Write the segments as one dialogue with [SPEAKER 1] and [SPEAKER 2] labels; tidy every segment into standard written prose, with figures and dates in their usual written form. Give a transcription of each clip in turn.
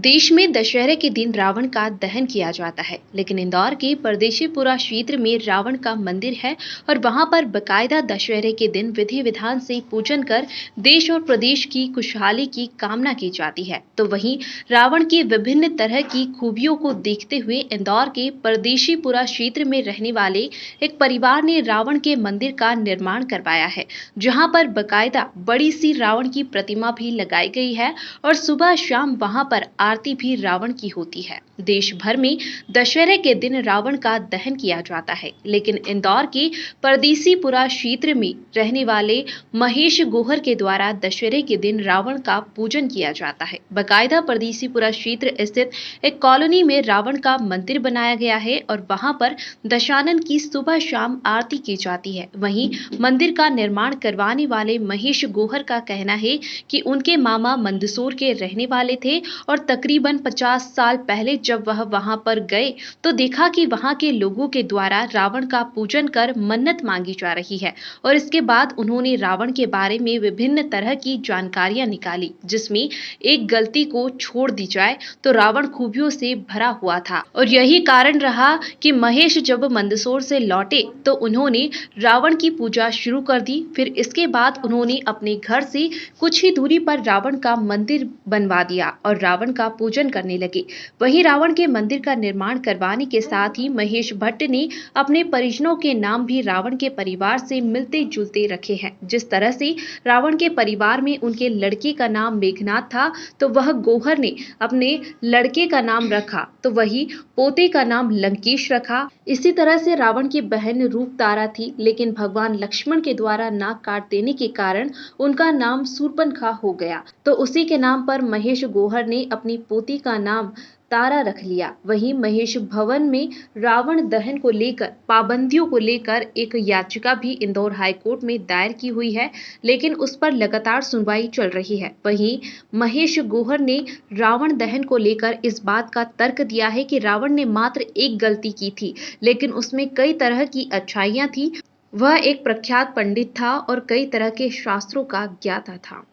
[SPEAKER 1] देश में दशहरे के दिन रावण का दहन किया जाता है, लेकिन इंदौर के परदेशीपुरा क्षेत्र में रावण का मंदिर है और वहां पर बकायदा दशहरे के दिन विधि विधान से पूजन कर देश और प्रदेश की खुशहाली की कामना की जाती है। तो वहीं रावण की विभिन्न तरह की खूबियों को देखते हुए इंदौर के परदेशीपुरा क्षेत्र में रहने वाले एक परिवार ने रावण के मंदिर का निर्माण करवाया है, जहां पर बकायदा बड़ी सी रावण की प्रतिमा भी लगाई गई है और सुबह शाम वहां पर आरती भी रावण की होती है। देश भर में दशहरे के दिन रावण का दहन किया जाता है, लेकिन इंदौर के परदेशीपुरा क्षेत्र में रहने वाले महेश गोहर के द्वारा दशहरे के दिन रावण का पूजन किया जाता है। बकायदा परदेशीपुरा क्षेत्र स्थित एक कॉलोनी में रावण का मंदिर बनाया गया है और वहां पर दशानन की सुबह शाम आरती की जाती है। वहीं मंदिर का निर्माण करवाने वाले महेश गोहर का कहना है कि उनके मामा मंदसौर के रहने वाले थे और तकरीबन 50 साल पहले जब वह वहां पर गए तो देखा कि वहां के लोगों के द्वारा रावण का पूजन कर मन्नत मांगी जा रही है और इसके बाद उन्होंने रावण के बारे में विभिन्न तरह की जानकारियां निकाली, जिसमें एक गलती को छोड़ दी जाए तो रावण खूबियों से भरा हुआ था और यही कारण रहा कि महेश जब मंदसौर से लौटे तो उन्होंने रावण की पूजा शुरू कर दी। फिर इसके बाद उन्होंने अपने घर से कुछ ही दूरी पर रावण का मंदिर बनवा दिया और रावण का पूजन करने लगे। वहीं रावण के मंदिर का निर्माण करवाने के साथ ही महेश भट्ट ने अपने परिजनों के नाम भी रावण के परिवार से मिलते जुलते रखे हैं। जिस तरह से रावण के परिवार में उनके लड़के का नाम मेघनाथ था तो वह गोहर ने अपने लड़के का नाम रखा, तो वही पोते का नाम लंकेश रखा। इसी तरह से रावण की बहन रूपतारा थी, लेकिन भगवान लक्ष्मण के द्वारा नाक काट देने के कारण उनका नाम सूर्पनखा हो गया, तो उसी के नाम पर महेश गोहर ने अपनी पोती का नाम तारा रख लिया। वहीं महेश भवन में रावण दहन को लेकर पाबंदियों को लेकर एक याचिका भी इंदौर हाई कोर्ट में दायर की हुई है, लेकिन उस पर लगातार सुनवाई चल रही है। वहीं महेश गोहर ने रावण दहन को लेकर इस बात का तर्क दिया है कि रावण ने मात्र एक गलती की थी, लेकिन उसमें कई तरह की अच्छाइयां थी। वह एक प्रख्यात पंडित था और कई तरह के शास्त्रों का ज्ञाता था।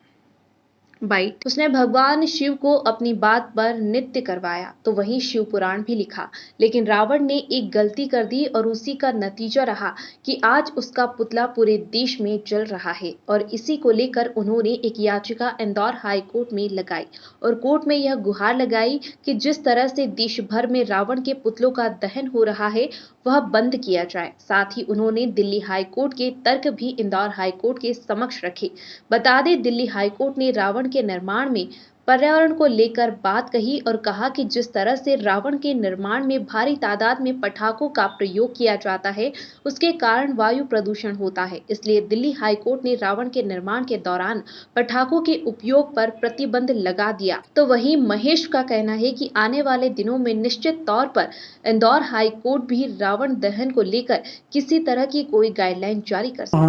[SPEAKER 1] बाइट, उसने भगवान शिव को अपनी बात पर नृत्य करवाया, तो वहीं शिव पुराण भी लिखा, लेकिन रावण ने एक गलती कर दी और उसी का नतीजा रहा कि आज उसका पुतला पूरे देश में जल रहा है और इसी को लेकर उन्होंने एक याचिका इंदौर हाई कोर्ट में लगाई और कोर्ट में यह गुहार लगाई कि जिस तरह से देश भर में रावण के पुतलों का दहन हो रहा है वह बंद किया जाए। साथ ही उन्होंने दिल्ली हाई कोर्ट के तर्क भी इंदौर हाई कोर्ट के समक्ष रखे। बता दें, दिल्ली हाई कोर्ट ने रावण के निर्माण में पर्यावरण को लेकर बात कही और कहा कि जिस तरह से रावण के निर्माण में भारी तादाद में पटाखों का प्रयोग किया जाता है उसके कारण वायु प्रदूषण होता है, इसलिए दिल्ली हाई कोर्ट ने रावण के निर्माण के दौरान पटाखों के उपयोग पर प्रतिबंध लगा दिया। तो वहीं महेश का कहना है कि आने वाले दिनों में निश्चित तौर पर इंदौर हाई कोर्ट भी रावण दहन को लेकर किसी तरह की कोई गाइडलाइन जारी कर सकता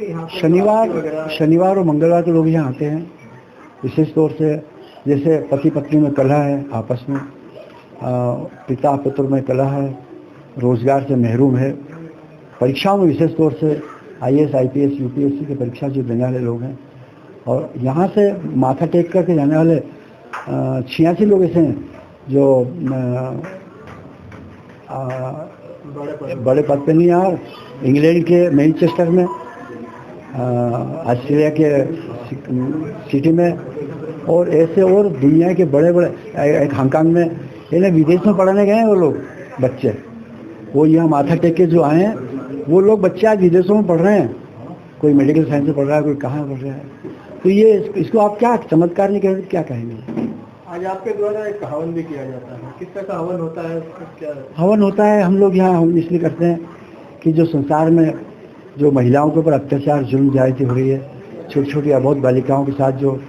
[SPEAKER 1] है।
[SPEAKER 2] शनिवार और मंगलवार को लोग यहाँ आते हैं, विशेष तौर से जैसे पति पत्नी में कलह है, आपस में पिता पुत्र में कलह है, रोजगार से महरूम है, परीक्षाओं में विशेष तौर से IAS IPS UPSC की परीक्षा जो देने वाले लोग हैं और यहाँ से माथा टेक करके जाने वाले 86 लोग ऐसे हैं जो बड़े पद पे नहीं आ, इंग्लैंड के मैनचेस्टर में, ऑस्ट्रेलिया के सिटी में और ऐसे और दुनिया के बड़े बड़े एक हांगकांग में, इन्हें विदेश में पढ़ाने गए हैं वो लोग बच्चे, वो यहाँ माथा टेक के जो आए हैं वो लोग बच्चे आज विदेशों में पढ़ रहे हैं, कोई मेडिकल साइंस में पढ़ रहा है, कोई कहाँ पढ़ रहा है। तो ये इसको आप क्या चमत्कार नहीं कहेंगे, क्या कहेंगे?
[SPEAKER 3] आज आपके द्वारा एक हवन भी किया जाता है, किस तरह का हवन होता है? क्या
[SPEAKER 2] हवन होता है? हम लोग यहाँ इसलिए करते हैं कि जो संसार में जो महिलाओं के ऊपर अत्याचार जुल्म ज्यादती हो रही है, छोटी छोटी अबोध बालिकाओं के साथ जो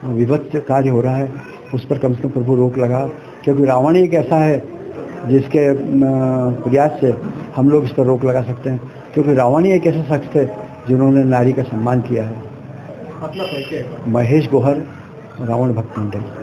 [SPEAKER 2] विभत्स कार्य हो रहा है उस पर कम से कम प्रभु रोक लगा, क्योंकि रावण एक ऐसा है जिसके प्रयास से हम लोग इस पर रोक लगा सकते हैं, क्योंकि रावण ही एक ऐसा शख्स है जिन्होंने नारी का सम्मान किया है।
[SPEAKER 3] मतलब
[SPEAKER 2] महेश गोहर, रावण भक्त मंडल।